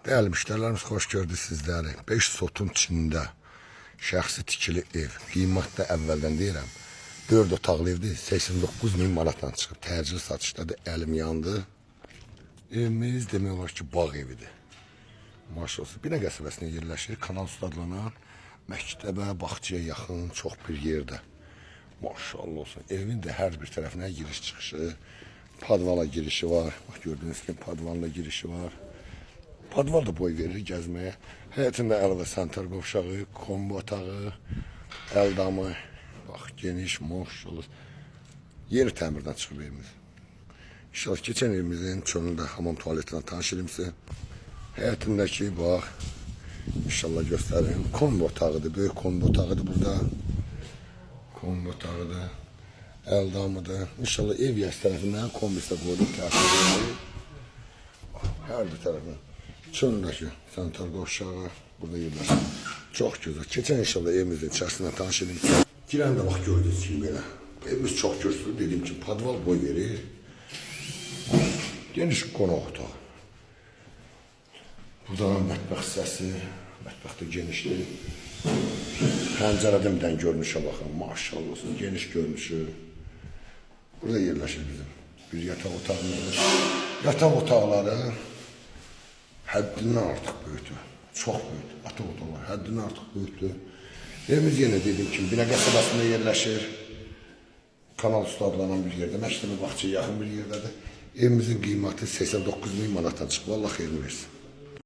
Değerli müşterilerimiz, hoş gördük sizləri. 5 sotun içində şəxsi tikili ev. Qiymətdə əvvəldən deyirəm. 4 otaqlı evdir. 89.000 manatdan çıxıb. Təcil satışdadır. Əlim yandı. Evimiz demək olar ki, bağ evidir. Maşallah. Binə qəsəbəsində yerləşir. Kanal stadlanan məktəbə, bağçaya yaxın çox bir yerdə. Maşallah olsun. Evin də hər bir tərəfinə giriş çıxışı, padvala girişi var. Bax, gördüyünüz kimi padvalla girişi var. Padval da boy verir gəzməyə. Həyətində əlavə santar qovşağı, kombo otağı, əldamı, bax, geniş, maşallah. Yeni təmirdən çıxıb evimiz. İnşallah keçən evimizin çölündə hamam tualetlə tanış edim sizə. Həyətindəki, bax, inşallah göstərim. Kombo otağıdır, böyük kombo otağıdır burada. Kombo otağıdır, əldamıdır. İnşallah ev yəs tərəfindən kombisdə qoydum, təsir. Hər bir tərəfindən. Çölündəki santar qovşağı burada yerləşir. Çox gözəl. Keçən inşallah evimizin içərisindən tanış edim. Girəndə bax, gördüyünüz kimi belə. Evimiz çox görsülür. Dediyim kimi padval boy verir. Geniş qonaq otağı. Burada mətbəx hissəsi. Mətbəxdə genişdir. Pəncərədən görünüşə baxın. Maşallah olsun. Geniş görünüşü. Burada yerləşir bizim bir yataq otağımız. Yataq otaqları həddindən artıq böyükdür. Çox böyükdür. Yataq otaqları həddindən artıq böyükdür. Evimiz yenə dediyim kimi Binə qəsəbəsində yerləşir. Kanal üstü adlanan bir yerdə. Məktəbə, bağçaya yaxın bir yerdədir. Evimizin qiyməti 89.000 manatdan çıxıb. Allah xeyrini versin.